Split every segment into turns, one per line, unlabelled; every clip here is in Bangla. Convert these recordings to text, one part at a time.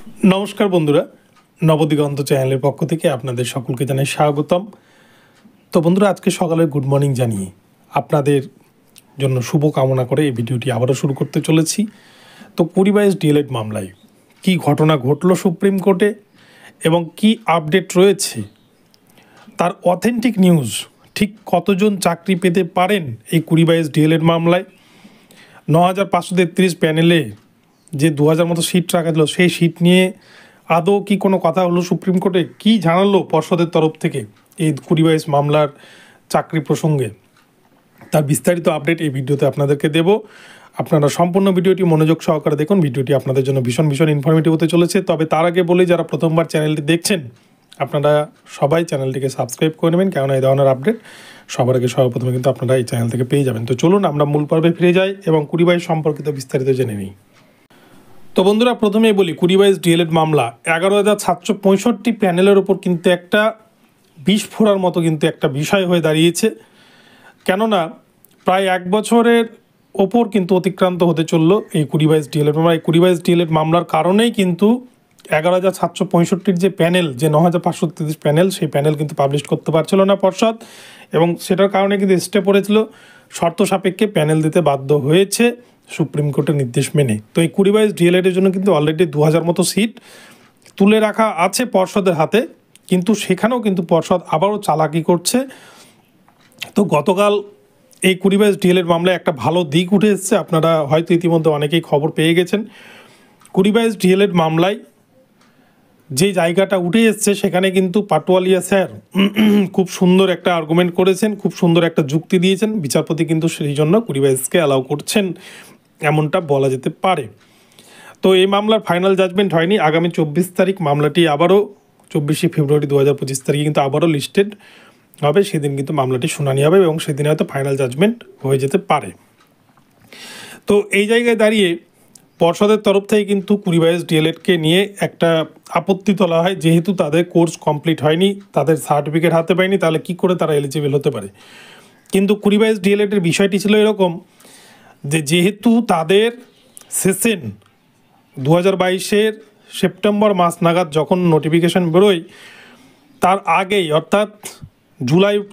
নমস্কার বন্ধুরা, নবদিগন্ত চ্যানেলের পক্ষ থেকে আপনাদের সকলকে জানাই স্বাগতম। তো বন্ধুরা, আজকে সকালে গুড মর্নিং জানিয়ে আপনাদের জন্য শুভ কামনা করে এই ভিডিওটি আবারও শুরু করতে চলেছি। তো 20/22 ডিএলএড মামলায় কী ঘটনা ঘটল সুপ্রিম কোর্টে এবং কি আপডেট রয়েছে, তার অথেন্টিক নিউজ, ঠিক কতজন চাকরি পেতে পারেন এই 20/22 ডিএলএড মামলায়, 9,533 প্যানেলে যে 2,000 মতো সিট রাখা ছিল সেই সিট নিয়ে আদৌ কি কোনো কথা হলো সুপ্রিম কোর্টে, কি জানালো পর্ষদের তরফ থেকে এই 20/22 মামলার চাকরি প্রসঙ্গে, তার বিস্তারিত আপডেট এই ভিডিওতে আপনাদেরকে দেব। আপনারা সম্পূর্ণ ভিডিওটি মনোযোগ সহকারে দেখুন। ভিডিওটি আপনাদের জন্য ভীষণ ইনফরমেটিভ হতে চলেছে। তবে তার আগে বলি, যারা প্রথমবার চ্যানেলটি দেখছেন আপনারা সবাই চ্যানেলটিকে সাবস্ক্রাইব করে নেবেন, কেননা এই ধরনের আপডেট সবার আগে সর্বপ্রথমে কিন্তু আপনারা এই চ্যানেল থেকে পেয়ে যাবেন। তো চলুন আমরা মূল পর্বে ফিরে যাই এবং 20/22 সম্পর্কিত বিস্তারিত জেনে নিই। তো বন্ধুরা, প্রথমেই বলি 20/22 ডিএলএড মামলা 11,765 প্যানেলের ওপর কিন্তু একটা বিস্ফোরার মতো কিন্তু একটা বিষয় হয়ে দাঁড়িয়েছে। কেননা প্রায় এক বছরের ওপর কিন্তু অতিক্রান্ত হতে চলল এই 20/22 ডিএলএড মামলা। এই 20/22 ডিএলএড মামলার কারণেই কিন্তু 11,765 যে প্যানেল, যে 9,533 প্যানেল, সেই প্যানেল কিন্তু পাবলিশ করতে পারছিল না পর্ষদ, এবং সেটার কারণে কিন্তু স্টে পড়েছিল। শর্ত সাপেক্ষে প্যানেল দিতে বাধ্য হয়েছে সুপ্রিম কোর্টের নির্দেশ মেনে। তো এই 20/22 ডিএলএডের জন্য কিন্তু অলরেডি 2,000 মতো সিট তুলে রাখা আছে পর্ষদের হাতে, কিন্তু সেখানেও কিন্তু পর্ষদ আবারও চালাকি করছে। তো গতকাল এই 20/22 ডিএলএড মামলায় একটা ভালো দিক উঠে এসছে, আপনারা হয়তো ইতিমধ্যে অনেকেই খবর পেয়ে গেছেন। 20/22 ডিএলএড মামলায় যে জায়গাটা উঠে এসছে সেখানে কিন্তু পাটোয়ারিয়া স্যার খুব সুন্দর একটা আর্গুমেন্ট করেছেন, খুব সুন্দর একটা যুক্তি দিয়েছেন। বিচারপতি কিন্তু সেই জন্য 20/22কে অ্যালাউ করছেন, এমনটা বলা যেতে পারে। তো এই মামলার ফাইনাল জাজমেন্ট হয়নি। আগামী 24 তারিখ মামলাটি আবারও, 24শে ফেব্রুয়ারি 2025 তারিখে কিন্তু আবারও লিস্টেড হবে। সেদিন কিন্তু মামলাটি শুনানি হবে এবং সেদিন হয়তো ফাইনাল জাজমেন্ট হয়ে যেতে পারে। তো এই জায়গায় দাঁড়িয়ে পর্ষদের তরফ থেকে কিন্তু 20/22 ডিএলএডকে নিয়ে একটা আপত্তি তোলা হয়, যেহেতু তাদের কোর্স কমপ্লিট হয়নি, তাদের সার্টিফিকেট হাতে পায়নি, তাহলে কি করে তারা এলিজিবল হতে পারে। কিন্তু 20/22 ডিএলএডের বিষয়টি ছিল এরকম যে, যেহেতু তাদের সেশন 2022-এর সেপ্টেম্বর মাস নাগাদ যখন নোটিফিকেশান বেরোয়, তার আগেই অর্থাৎ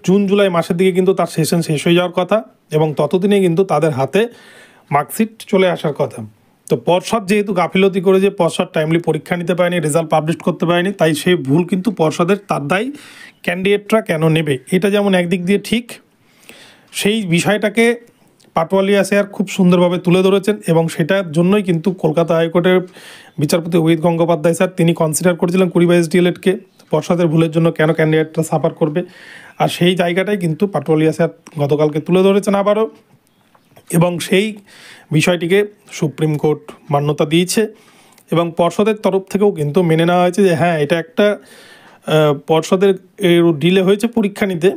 জুন জুলাই মাসের দিকে কিন্তু তার সেশন শেষ হয়ে যাওয়ার কথা, এবং ততদিনে কিন্তু তাদের হাতে মার্কশিট চলে আসার কথা। তো পর্ষদ যেহেতু গাফিলতি করে, যে পর্ষদ টাইমলি পরীক্ষা নিতে পারেনি, রেজাল্ট পাবলিশ করতে পারেনি, তাই সেই ভুল কিন্তু পর্ষদের, তার দায়ী ক্যান্ডিডেটরা কেন নেবে, এটা যেমন একদিক দিয়ে ঠিক, সেই বিষয়টাকে পাটোয়ারিয়া স্যার খুব সুন্দরভাবে তুলে ধরেছেন, এবং সেটার জন্যই কিন্তু কলকাতা হাইকোর্টের বিচারপতি অভিজিৎ গঙ্গোপাধ্যায় স্যার তিনি কনসিডার করেছিলেন 20/22 ডিএলএডকে পর্ষদের ভুলের জন্য কেন ক্যান্ডিডেটরা সাফার করবে। আর সেই জায়গাটাই কিন্তু পাটোয়ারিয়া স্যার গতকালকে তুলে ধরেছেন আবারও, এবং সেই বিষয়টিকে সুপ্রিম কোর্ট মান্যতা দিয়েছে, এবং পর্ষদের তরফ থেকেও কিন্তু মেনে নেওয়া হয়েছে যে হ্যাঁ, এটা একটা পর্ষদের ডিলে হয়েছে পরীক্ষা নিতে।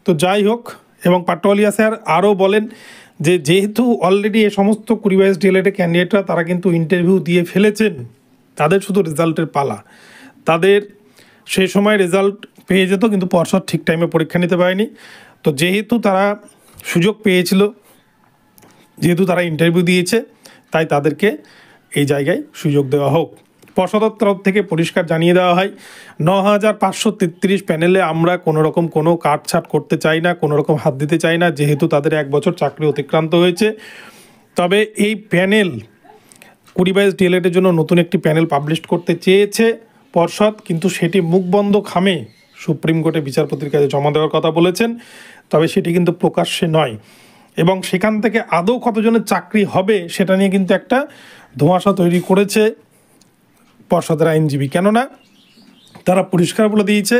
তো যাই হোক, এবং পাটোয়ারিয়া স্যার আরও বলেন যে যেহেতু অলরেডি এ সমস্ত 20/22 ডিএলএডের ক্যান্ডিডেটরা তারা কিন্তু ইন্টারভিউ দিয়ে ফেলেছেন, তাদের শুধু রেজাল্টের পালা, তাদের সেই সময় রেজাল্ট পেয়ে যেত, কিন্তু পর্ষদ ঠিক টাইমে পরীক্ষা নিতে পারেনি। তো যেহেতু তারা সুযোগ পেয়েছিল, যেহেতু তারা ইন্টারভিউ দিয়েছে, তাই তাদেরকে এই জায়গায় সুযোগ দেওয়া হোক। পর্ষদের তরফ থেকে পরিষ্কার জানিয়ে দেওয়া হয়, 9,533 প্যানেলে আমরা কোনোরকম কোনো কাটছাট করতে চাই না, কোনোরকম হাত দিতে চাই না, যেহেতু তাদের এক বছর চাকরি অতিক্রান্ত হয়েছে। তবে এই প্যানেল 20/22 ডিএলএডের জন্য নতুন একটি প্যানেল পাবলিশ করতে চেয়েছে পর্ষদ, কিন্তু সেটি মুখবন্ধ খামে সুপ্রিম কোর্টে বিচারপতির কাছে জমা দেওয়ার কথা বলেছেন, তবে সেটি কিন্তু প্রকাশ্যে নয়। এবং সেখান থেকে আদৌ কতজনের চাকরি হবে সেটা নিয়ে কিন্তু একটা ধোঁয়াশা তৈরি করেছে পর্ষদের আইনজীবী। কেননা তারা পরিষ্কার বলে দিয়েছে,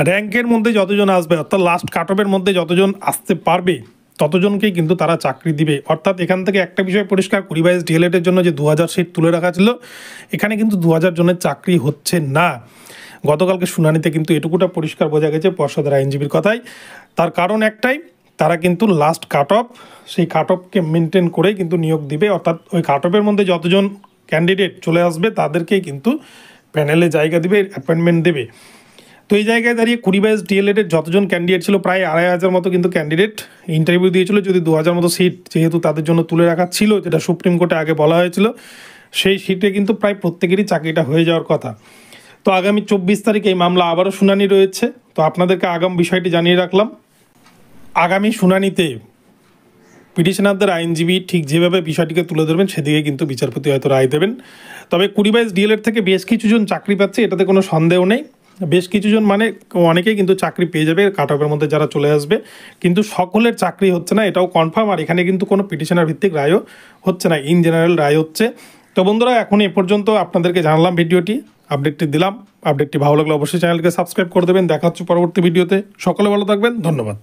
র্যাঙ্কের মধ্যে যতজন আসবে, অর্থাৎ লাস্ট কাট অফের মধ্যে যতজন আসতে পারবে ততজনকেই কিন্তু তারা চাকরি দিবে। অর্থাৎ এখান থেকে একটা বিষয় পরিষ্কার, 20/22 ডিএলএডের জন্য যে 2,000 সিট তুলে রাখা ছিল, এখানে কিন্তু 2,000 জনের চাকরি হচ্ছে না। গতকালকে শুনানিতে কিন্তু এটুকুটা পরিষ্কার বোঝা গেছে পর্ষদের আইনজীবীর কথায়। তার কারণ একটাই, তারা কিন্তু লাস্ট কাট অফ, সেই কাট অফকে মেনটেন করেই কিন্তু নিয়োগ দিবে, অর্থাৎ ওই কাট অফের মধ্যে যতজন ক্যান্ডিডেট চলে আসবে তাদেরকেই কিন্তু প্যানেলে জায়গা দিবে, অ্যাপয়েন্টমেন্ট দেবে। তো এই জায়গায় দাঁড়িয়ে 20/22 ডিএলএডের যতজন ক্যান্ডিডেট ছিল, প্রায় 2,500 মতো কিন্তু ক্যান্ডিডেট ইন্টারভিউ দিয়েছিল, যদি 2,000 মতো সিট যেহেতু তাদের জন্য তুলে রাখা ছিল, যেটা সুপ্রিম কোর্টে আগে বলা হয়েছিল, সেই সিটে কিন্তু প্রায় প্রত্যেকেরই চাকরিটা হয়ে যাওয়ার কথা। তো আগামী 24 তারিখে এই মামলা আবারও শুনানি রয়েছে। তো আপনাদেরকে আগাম বিষয়টি জানিয়ে রাখলাম। আগামী শুনানিতে পিটিশনারদের আইনজীবী ঠিক যেভাবে বিষয়টিকে তুলে ধরবেন সেদিকে কিন্তু বিচারপতি হয়তো রায় দেবেন। তবে 22 ডিএলএড থেকে বেশ কিছুজন চাকরি পাচ্ছে, এটাতে কোনো সন্দেহ নেই। বেশ কিছুজন মানে অনেকেই কিন্তু চাকরি পেয়ে যাবে কাট অফের মধ্যে যারা চলে আসবে, কিন্তু সকলের চাকরি হচ্ছে না, এটাও কনফার্ম। আর এখানে কিন্তু কোনো পিটিশনার ভিত্তিক রায়ও হচ্ছে না, ইন জেনারেল রায় হচ্ছে। তো বন্ধুরা, এখন এ পর্যন্ত আপনাদেরকে জানালাম, ভিডিওটি আপডেটটি দিলাম। আপডেটটি ভালো লাগলে অবশ্যই চ্যানেলকে সাবস্ক্রাইব করে দেবেন। দেখা হচ্ছে পরবর্তী ভিডিওতে। সকলে ভালো থাকবেন, ধন্যবাদ।